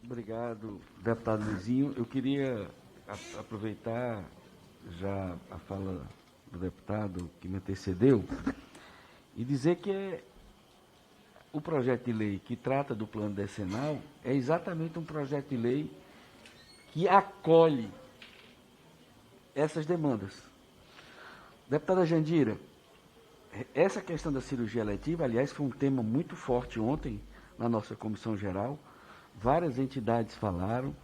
Obrigado, deputado Luizinho. Eu queria aproveitar já a fala do deputado que me antecedeu e dizer que o projeto de lei que trata do plano decenal é exatamente um projeto de lei que acolhe essas demandas. Deputada Jandira, essa questão da cirurgia eletiva, aliás, foi um tema muito forte ontem na nossa comissão geral. Várias entidades falaram,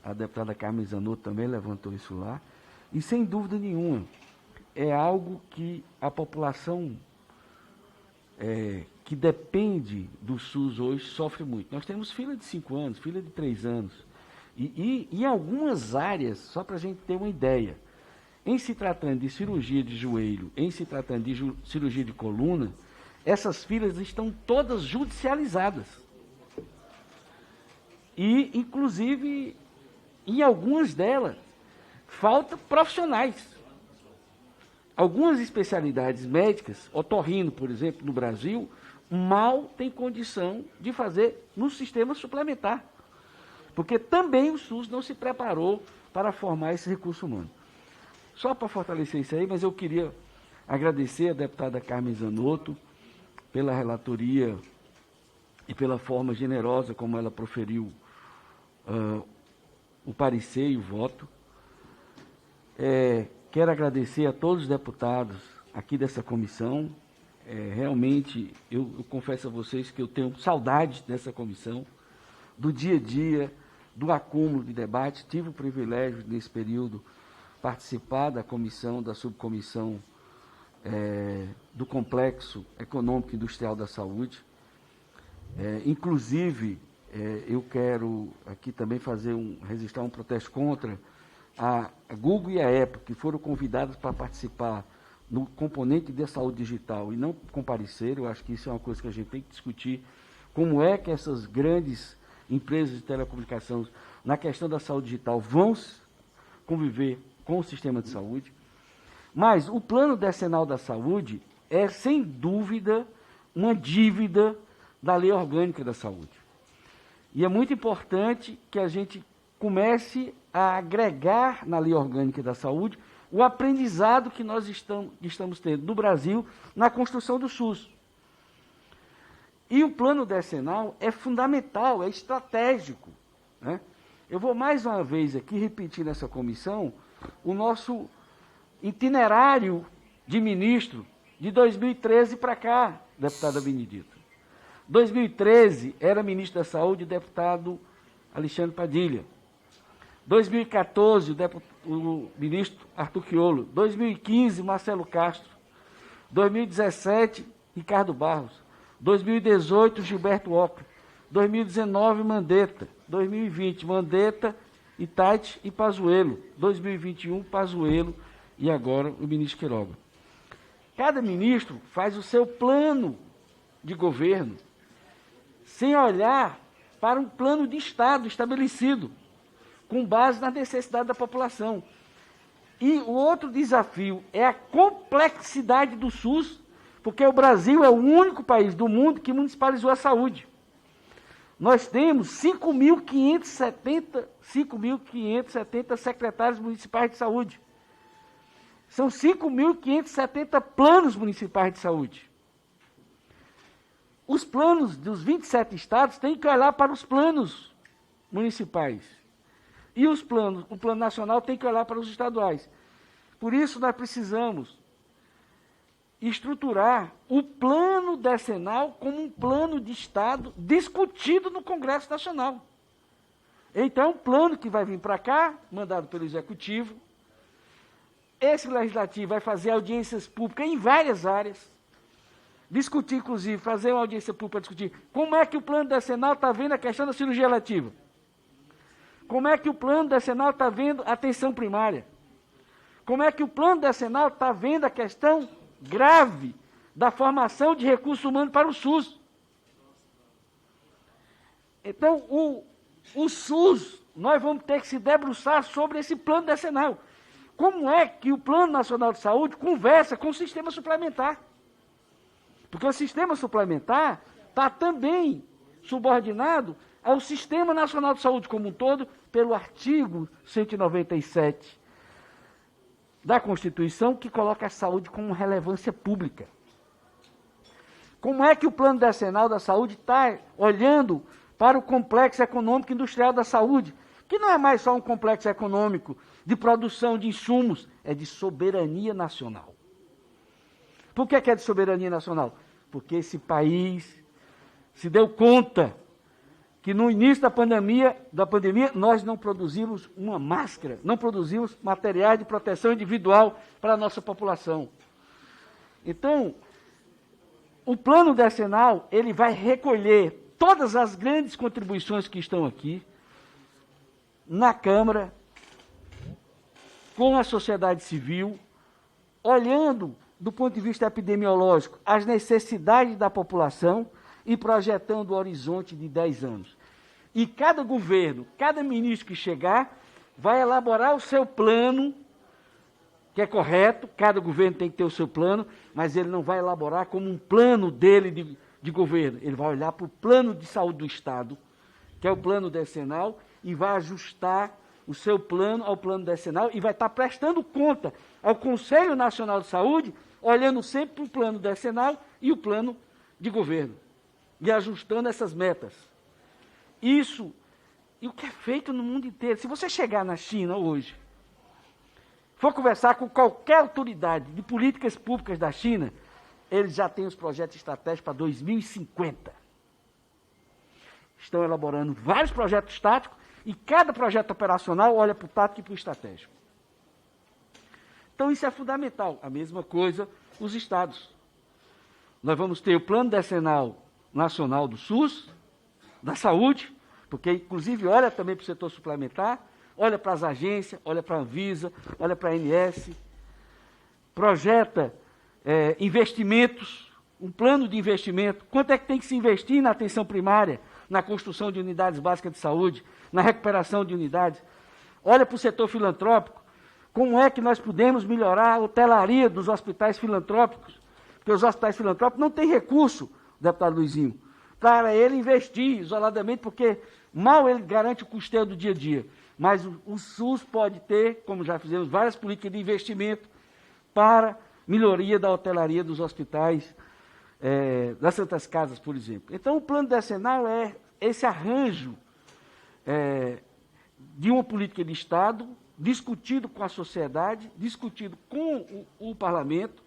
a deputada Carmen Zanotto também levantou isso lá, e sem dúvida nenhuma, é algo que a população que depende do SUS hoje sofre muito. Nós temos fila de 5 anos, fila de 3 anos, e em algumas áreas, só para a gente ter uma ideia, em se tratando de cirurgia de joelho, em se tratando de cirurgia de coluna, essas filas estão todas judicializadas. E, inclusive, em algumas delas, faltam profissionais. Algumas especialidades médicas, otorrino, por exemplo, no Brasil, mal tem condição de fazer no sistema suplementar. Porque também o SUS não se preparou para formar esse recurso humano. Só para fortalecer isso aí, mas eu queria agradecer a deputada Carmen Zanotto pela relatoria e pela forma generosa como ela proferiu o parecer e o voto. Quero agradecer a todos os deputados aqui dessa comissão. Realmente, eu confesso a vocês que eu tenho saudade dessa comissão, do dia a dia, do acúmulo de debate. Tive o privilégio, nesse período, participar da comissão, da subcomissão do Complexo Econômico e Industrial da Saúde. Inclusive, eu quero aqui também registrar um protesto contra a Google e a Apple, que foram convidadas para participar no componente da saúde digital e não compareceram. Eu acho que isso é uma coisa que a gente tem que discutir, como é que essas grandes empresas de telecomunicações, na questão da saúde digital, vão conviver com o sistema de saúde. Mas o plano decenal da saúde é, sem dúvida, uma dívida da lei orgânica da saúde. E é muito importante que a gente comece a agregar na lei orgânica da saúde o aprendizado que nós estamos tendo no Brasil na construção do SUS. E o plano decenal é fundamental, é estratégico, né? Eu vou mais uma vez aqui repetir nessa comissão o nosso itinerário de ministro de 2013 para cá, deputada Benedita. 2013 era ministro da Saúde o deputado Alexandre Padilha. 2014 o ministro Arthur Quiolo. 2015 Marcelo Castro. 2017 Ricardo Barros. 2018 Gilberto Ocra. 2019 Mandetta. 2020 Mandetta, Itate e Pazuello. 2021 Pazuello e agora o ministro Queiroga. Cada ministro faz o seu plano de governo sem olhar para um plano de Estado estabelecido, com base na necessidade da população. E o outro desafio é a complexidade do SUS, porque o Brasil é o único país do mundo que municipalizou a saúde. Nós temos 5.570 secretários municipais de saúde. São 5.570 planos municipais de saúde. Os planos dos 27 estados têm que olhar para os planos municipais. E o plano nacional tem que olhar para os estaduais. Por isso, nós precisamos estruturar o plano decenal como um plano de Estado discutido no Congresso Nacional. Então, é um plano que vai vir para cá, mandado pelo Executivo. Esse Legislativo vai fazer audiências públicas em várias áreas, discutir, inclusive, fazer uma audiência pública para discutir como é que o plano decenal está vendo a questão da cirurgia eletiva. Como é que o plano decenal está vendo a atenção primária? Como é que o plano decenal está vendo a questão grave da formação de recursos humanos para o SUS? Então, o SUS, nós vamos ter que se debruçar sobre esse plano decenal. Como é que o Plano Nacional de Saúde conversa com o sistema suplementar? Porque o sistema suplementar está também subordinado ao Sistema Nacional de Saúde como um todo, pelo artigo 197 da Constituição, que coloca a saúde como relevância pública. Como é que o Plano Decenal da Saúde está olhando para o complexo econômico industrial da saúde, que não é mais só um complexo econômico de produção de insumos, é de soberania nacional. Por que é de soberania nacional? Porque esse país se deu conta que no início da pandemia nós não produzimos uma máscara, não produzimos materiais de proteção individual para a nossa população. Então, o plano decenal, ele vai recolher todas as grandes contribuições que estão aqui, na Câmara, com a sociedade civil, olhando do ponto de vista epidemiológico as necessidades da população e projetando o horizonte de 10 anos. E cada governo, cada ministro que chegar, vai elaborar o seu plano, que é correto, cada governo tem que ter o seu plano, mas ele não vai elaborar como um plano dele de governo. Ele vai olhar para o plano de saúde do Estado, que é o plano decenal, e vai ajustar o seu plano ao plano decenal e vai estar prestando conta ao Conselho Nacional de Saúde, olhando sempre para o plano decenal e o plano de governo, e ajustando essas metas. Isso, e o que é feito no mundo inteiro. Se você chegar na China hoje, for conversar com qualquer autoridade de políticas públicas da China, eles já têm os projetos estratégicos para 2050. Estão elaborando vários projetos táticos e cada projeto operacional olha para o tático e para o estratégico. Então isso é fundamental. A mesma coisa os estados. Nós vamos ter o Plano Decenal Nacional do SUS, da saúde, porque inclusive olha também para o setor suplementar, olha para as agências, olha para a Anvisa, olha para a ANS, projeta investimentos, um plano de investimento, quanto é que tem que se investir na atenção primária, na construção de unidades básicas de saúde, na recuperação de unidades. Olha para o setor filantrópico, como é que nós podemos melhorar a hotelaria dos hospitais filantrópicos, porque os hospitais filantrópicos não têm recurso, deputado Luizinho, para ele investir isoladamente, porque mal ele garante o custeio do dia a dia. Mas o SUS pode ter, como já fizemos, várias políticas de investimento para melhoria da hotelaria dos hospitais, das Santas Casas, por exemplo. Então, o plano decenal é esse arranjo de uma política de Estado, discutido com a sociedade, discutido com o parlamento,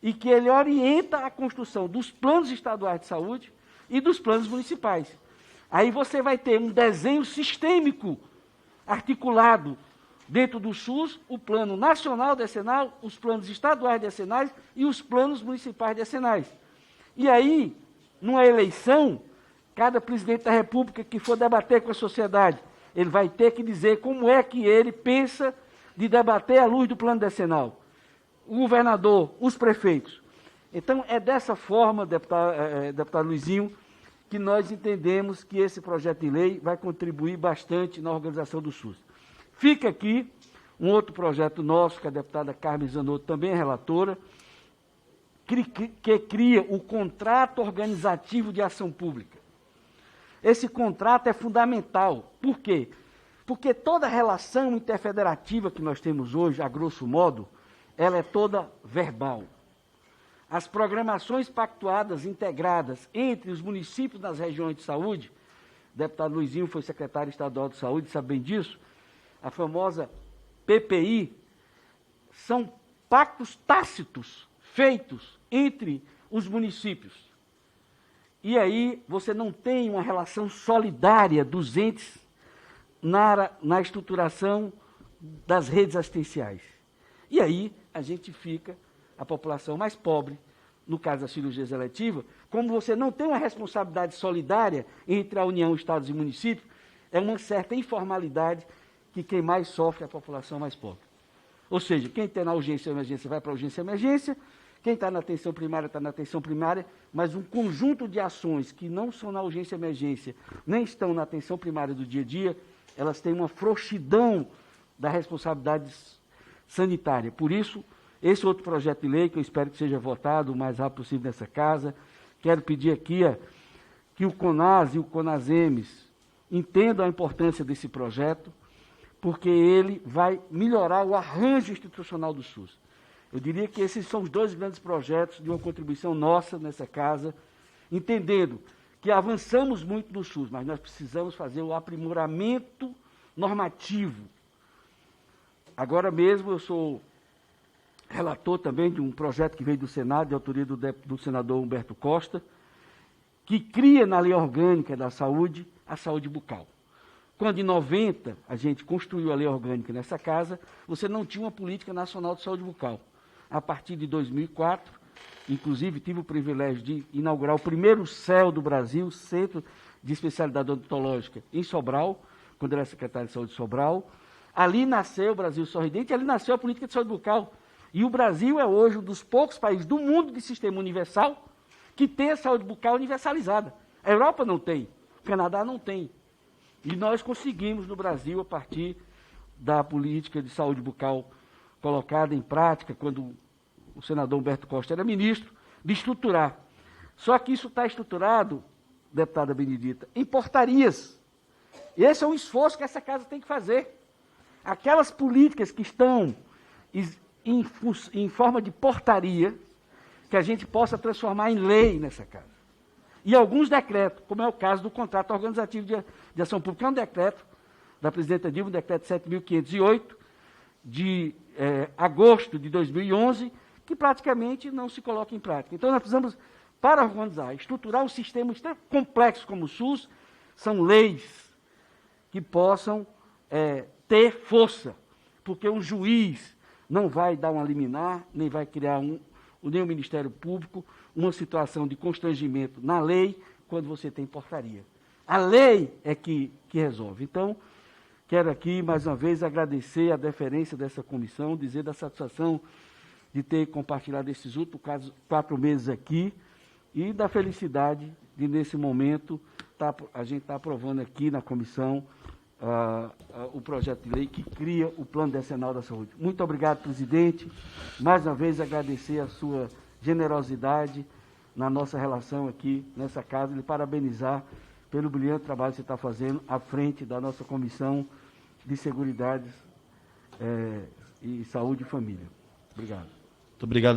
e que ele orienta a construção dos planos estaduais de saúde e dos planos municipais. Aí você vai ter um desenho sistêmico, articulado dentro do SUS, o plano nacional decenal, os planos estaduais decenais e os planos municipais decenais. E aí, numa eleição, cada presidente da República que for debater com a sociedade, ele vai ter que dizer como é que ele pensa de debater à luz do plano decenal. O governador, os prefeitos. Então, é dessa forma, deputado Luizinho, que nós entendemos que esse projeto de lei vai contribuir bastante na organização do SUS. Fica aqui um outro projeto nosso, que a deputada Carmen Zanotto também é relatora, que cria o contrato organizativo de ação pública. Esse contrato é fundamental. Por quê? Porque toda relação interfederativa que nós temos hoje, a grosso modo, ela é toda verbal. As programações pactuadas, integradas entre os municípios das regiões de saúde, o deputado Luizinho foi secretário estadual de saúde, sabe bem disso, a famosa PPI, são pactos tácitos feitos entre os municípios. E aí você não tem uma relação solidária dos entes na estruturação das redes assistenciais. E aí a gente fica, a população mais pobre, no caso das cirurgias eletivas, como você não tem uma responsabilidade solidária entre a União, Estados e municípios, é uma certa informalidade que quem mais sofre é a população mais pobre. Ou seja, quem está na urgência e emergência vai para a urgência e emergência, quem está na atenção primária está na atenção primária, mas um conjunto de ações que não são na urgência e emergência, nem estão na atenção primária do dia a dia, elas têm uma frouxidão da responsabilidade sanitária. Por isso, esse outro projeto de lei, que eu espero que seja votado o mais rápido possível nessa casa, quero pedir aqui que o CONAS e o CONASEMES, entendo a importância desse projeto, porque ele vai melhorar o arranjo institucional do SUS. Eu diria que esses são os dois grandes projetos de uma contribuição nossa nessa casa, entendendo que avançamos muito no SUS, mas nós precisamos fazer o aprimoramento normativo. Agora mesmo eu sou relator também de um projeto que veio do Senado, de autoria do senador Humberto Costa, que cria na lei orgânica da saúde a saúde bucal. Quando em 90 a gente construiu a lei orgânica nessa casa, você não tinha uma política nacional de saúde bucal. A partir de 2004, inclusive tive o privilégio de inaugurar o primeiro CEL do Brasil, Centro de Especialidade Odontológica, em Sobral, quando eu era secretário de Saúde de Sobral. Ali nasceu o Brasil Sorridente, ali nasceu a política de saúde bucal. E o Brasil é hoje um dos poucos países do mundo de sistema universal que tem a saúde bucal universalizada. A Europa não tem, o Canadá não tem. E nós conseguimos no Brasil, a partir da política de saúde bucal colocada em prática, quando o senador Humberto Costa era ministro, de estruturar. Só que isso está estruturado, deputada Benedita, em portarias. Esse é um esforço que essa casa tem que fazer. Aquelas políticas que estão em forma de portaria, que a gente possa transformar em lei nessa casa. E alguns decretos, como é o caso do contrato organizativo de ação pública, é um decreto da presidenta Dilma, o decreto 7.508, de agosto de 2011, que praticamente não se coloca em prática. Então, nós precisamos, para organizar, estruturar um sistema extremamente complexo como o SUS, são leis que possam ter força, porque um juiz não vai dar uma liminar, nem vai criar nem o Ministério Público, uma situação de constrangimento na lei, quando você tem portaria. A lei é que resolve. Então, quero aqui, mais uma vez, agradecer a deferência dessa comissão, dizer da satisfação de ter compartilhado esses últimos 4 meses aqui e da felicidade de, nesse momento, a gente está aprovando aqui na comissão o projeto de lei que cria o Plano Decenal da Saúde. Muito obrigado, presidente. Mais uma vez, agradecer a sua generosidade na nossa relação aqui nessa casa e lhe parabenizar pelo brilhante trabalho que você está fazendo à frente da nossa Comissão de Seguridade e Saúde e Família. Obrigado. Muito obrigado.